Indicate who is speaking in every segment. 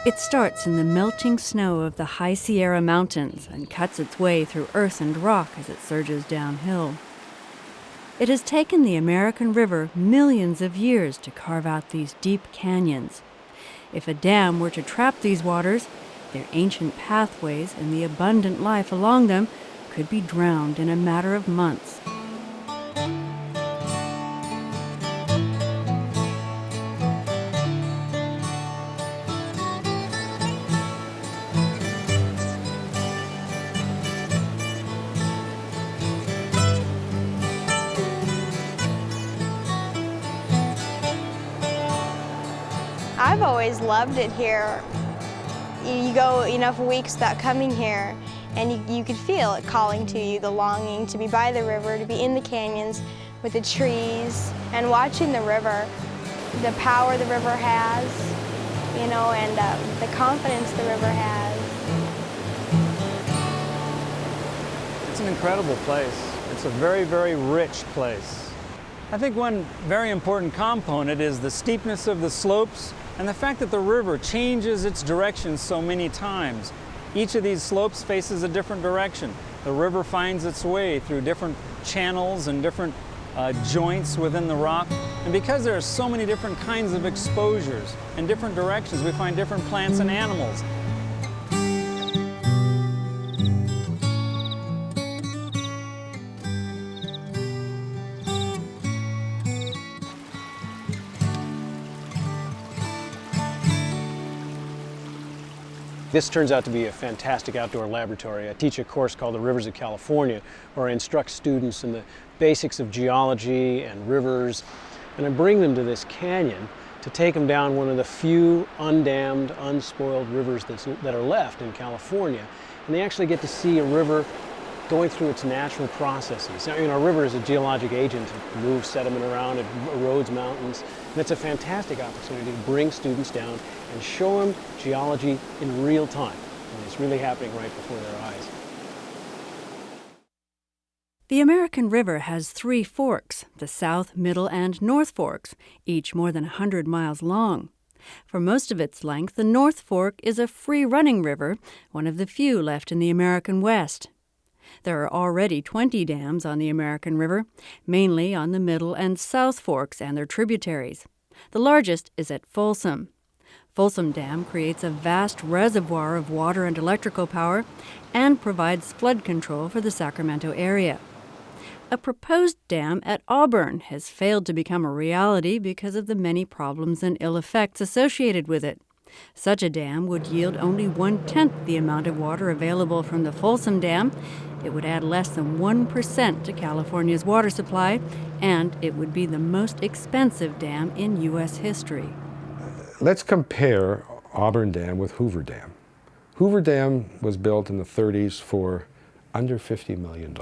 Speaker 1: It starts in the melting snow of the high Sierra Mountains and cuts its way through earth and rock as it surges downhill. It has taken the American River millions of years to carve out these deep canyons. If a dam were to trap these waters, their ancient pathways and the abundant life along them could be drowned in a matter of months.
Speaker 2: I've always loved it here. You go enough weeks without coming here, and you could feel it calling to you, the longing to be by the river, to be in the canyons with the trees, and watching the river, the power the river has, and the confidence the river has.
Speaker 3: It's an incredible place. It's a very, very rich place. I think one very important component is the steepness of the slopes and the fact that the river changes its direction so many times. Each of these slopes faces a different direction. The river finds its way through different channels and different joints within the rock. And because there are so many different kinds of exposures and different directions, we find different plants and animals.
Speaker 4: This turns out to be a fantastic outdoor laboratory. I teach a course called The Rivers of California, where I instruct students in the basics of geology and rivers, and I bring them to this canyon to take them down one of the few undammed, unspoiled rivers that are left in California. And they actually get to see a river going through its natural processes. Now, a river is a geologic agent. It moves sediment around, it erodes mountains, and it's a fantastic opportunity to bring students down and show them geology in real time. And it's really happening right before their eyes.
Speaker 1: The American River has 3 forks, the South, Middle, and North Forks, each more than 100 miles long. For most of its length, the North Fork is a free-running river, one of the few left in the American West. There are already 20 dams on the American River, mainly on the Middle and South Forks and their tributaries. The largest is at Folsom. Folsom Dam creates a vast reservoir of water and electrical power and provides flood control for the Sacramento area. A proposed dam at Auburn has failed to become a reality because of the many problems and ill effects associated with it. Such a dam would yield only 1/10 the amount of water available from the Folsom Dam. It would add less than 1% to California's water supply, and it would be the most expensive dam in U.S. history.
Speaker 5: Let's compare Auburn Dam with Hoover Dam. Hoover Dam was built in the 30s for under $50 million.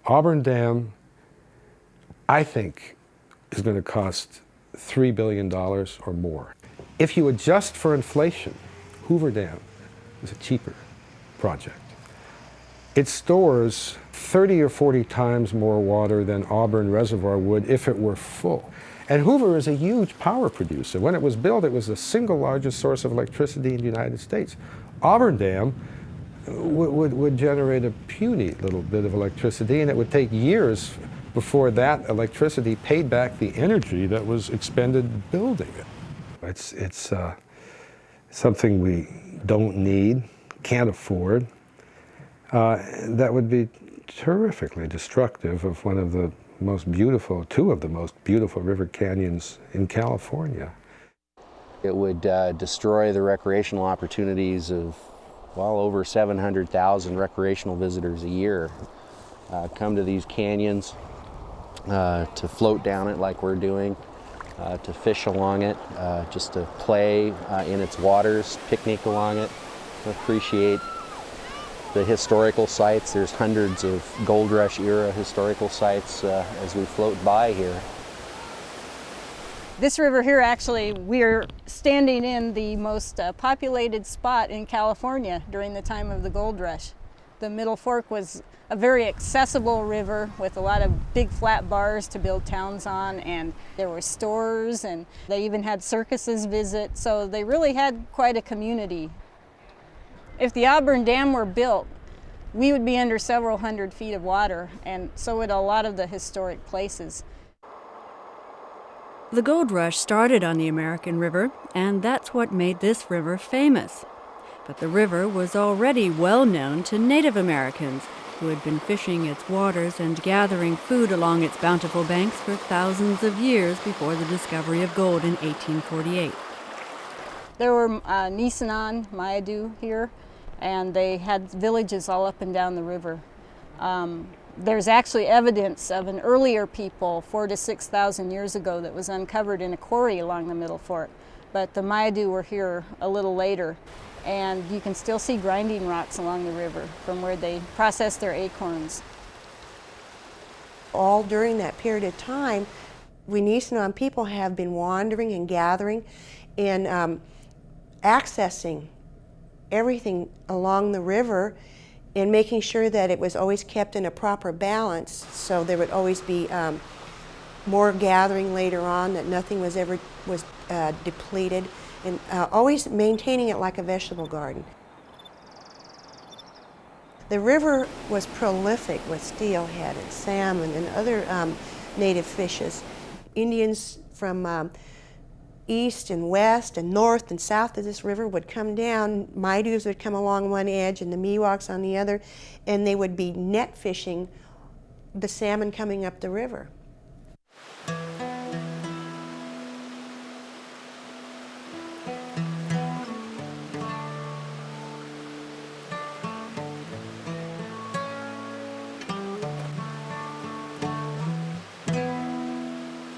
Speaker 5: Auburn Dam, I think, is going to cost $3 billion or more. If you adjust for inflation, Hoover Dam is a cheaper project. It stores 30 or 40 times more water than Auburn Reservoir would if it were full. And Hoover is a huge power producer. When it was built, it was the single largest source of electricity in the United States. Auburn Dam would generate a puny little bit of electricity, and it would take years before that electricity paid back the energy that was expended building it. It's something we don't need, can't afford. That would be terrifically destructive of one of the most beautiful, 2 of the most beautiful river canyons in California.
Speaker 6: It would destroy the recreational opportunities of, well, over 700,000 recreational visitors a year come to these canyons to float down it like we're doing, to fish along it, just to play in its waters, picnic along it, appreciate the historical sites. There's hundreds of Gold Rush era historical sites as we float by here.
Speaker 7: This river here, actually, we're standing in the most populated spot in California during the time of the Gold Rush. The Middle Fork was a very accessible river with a lot of big flat bars to build towns on, and there were stores, and they even had circuses visit, so they really had quite a community. If the Auburn Dam were built, we would be under several hundred feet of water, and so would a lot of the historic places.
Speaker 1: The gold rush started on the American River, and that's what made this river famous. But the river was already well known to Native Americans, who had been fishing its waters and gathering food along its bountiful banks for thousands of years before the discovery of gold in 1848.
Speaker 7: There were Nisenan, Mayadu here, and they had villages all up and down the river. There's actually evidence of an earlier people 4,000 to 6,000 years ago that was uncovered in a quarry along the Middle Fork, but the Mayadu were here a little later. And you can still see grinding rocks along the river from where they process their acorns.
Speaker 8: All during that period of time, we Nisenan people have been wandering and gathering and accessing everything along the river and making sure that it was always kept in a proper balance, so there would always be more gathering later on, that nothing was ever depleted, and always maintaining it like a vegetable garden. The river was prolific with steelhead and salmon and other native fishes. Indians from east and west and north and south of this river would come down. Maidus would come along one edge and the Miwoks on the other, and they would be net fishing the salmon coming up the river.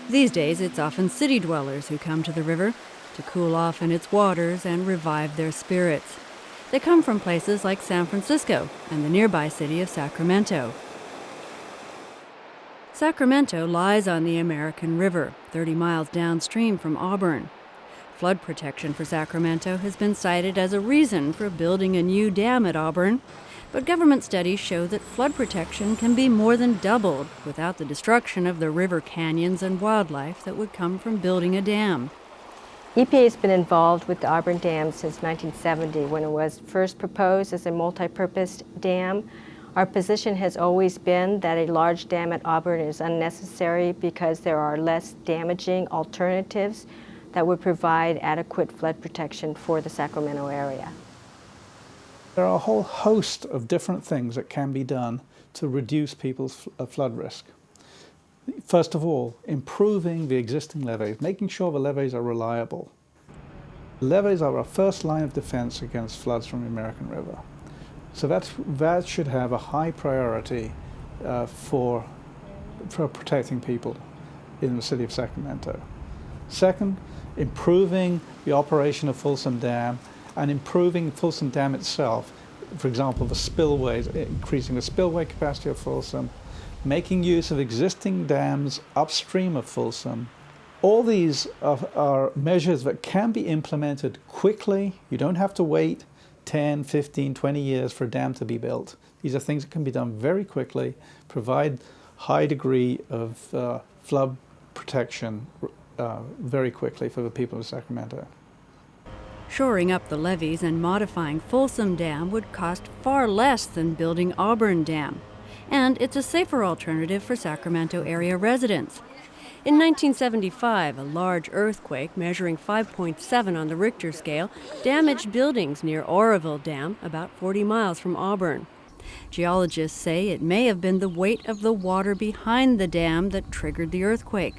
Speaker 1: These days, it's often city dwellers who come to the river to cool off in its waters and revive their spirits. They come from places like San Francisco and the nearby city of Sacramento. Sacramento lies on the American River, 30 miles downstream from Auburn. Flood protection for Sacramento has been cited as a reason for building a new dam at Auburn, but government studies show that flood protection can be more than doubled without the destruction of the river canyons and wildlife that would come from building a dam.
Speaker 9: EPA has been involved with the Auburn Dam since 1970 when it was first proposed as a multi-purpose dam. Our position has always been that a large dam at Auburn is unnecessary because there are less damaging alternatives that would provide adequate flood protection for the Sacramento area.
Speaker 10: There are a whole host of different things that can be done to reduce people's flood risk. First of all, improving the existing levees, making sure the levees are reliable. Levees are our first line of defense against floods from the American River. So that should have a high priority for protecting people in the city of Sacramento. Second, improving the operation of Folsom Dam and improving Folsom Dam itself. For example, the spillways, increasing the spillway capacity of Folsom, making use of existing dams upstream of Folsom. All these are measures that can be implemented quickly. You don't have to wait 10, 15, 20 years for a dam to be built. These are things that can be done very quickly, provide high degree of flood protection very quickly for the people of Sacramento.
Speaker 1: Shoring up the levees and modifying Folsom Dam would cost far less than building Auburn Dam, and it's a safer alternative for Sacramento area residents. In 1975, a large earthquake measuring 5.7 on the Richter scale damaged buildings near Oroville Dam, about 40 miles from Auburn. Geologists say it may have been the weight of the water behind the dam that triggered the earthquake.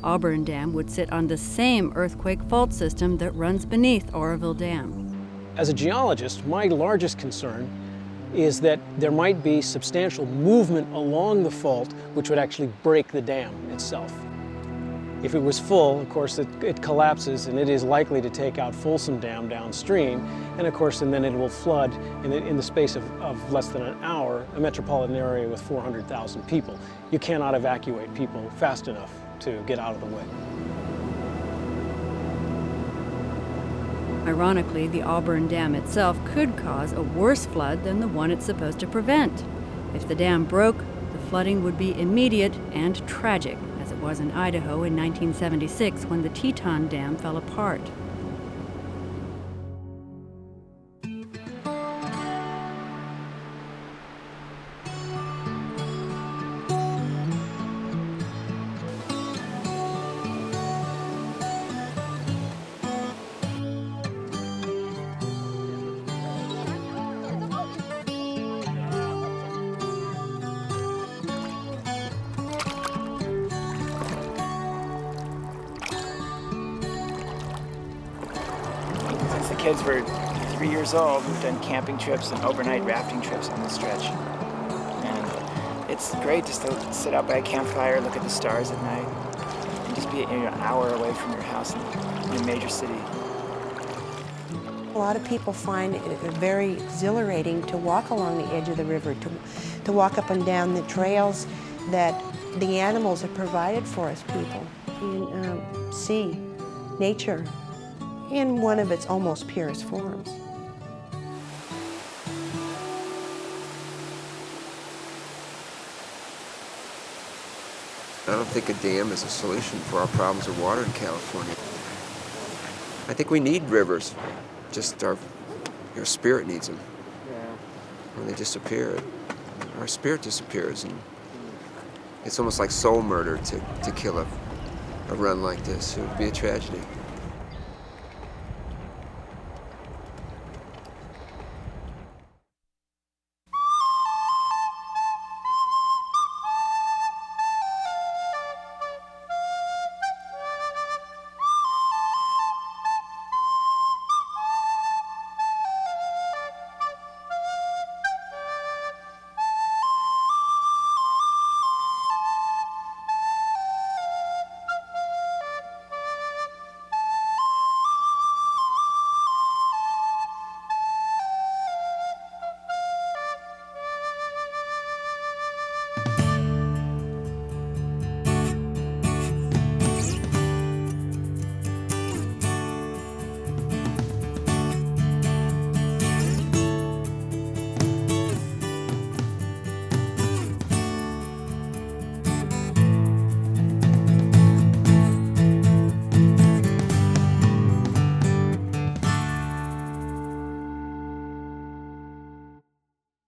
Speaker 1: Auburn Dam would sit on the same earthquake fault system that runs beneath Oroville Dam.
Speaker 4: As a geologist, my largest concern is that there might be substantial movement along the fault which would actually break the dam itself. If it was full, of course, it collapses and it is likely to take out Folsom Dam downstream, and of course, and then it will flood in the space of less than an hour, a metropolitan area with 400,000 people. You cannot evacuate people fast enough to get out of the way.
Speaker 1: Ironically, the Auburn Dam itself could cause a worse flood than the one it's supposed to prevent. If the dam broke, the flooding would be immediate and tragic, as it was in Idaho in 1976 when the Teton Dam fell apart.
Speaker 11: Since the kids were 3 years old, we've done camping trips and overnight rafting trips on this stretch. And it's great just to sit out by a campfire, look at the stars at night, and just be an hour away from your house in a major city.
Speaker 8: A lot of people find it very exhilarating to walk along the edge of the river, to walk up and down the trails that the animals have provided for us people, and see nature in one of its almost purest forms.
Speaker 12: I don't think a dam is a solution for our problems with water in California. I think we need rivers. Just our spirit needs them. When they disappear, our spirit disappears, and it's almost like soul murder to kill a run like this. It would be a tragedy.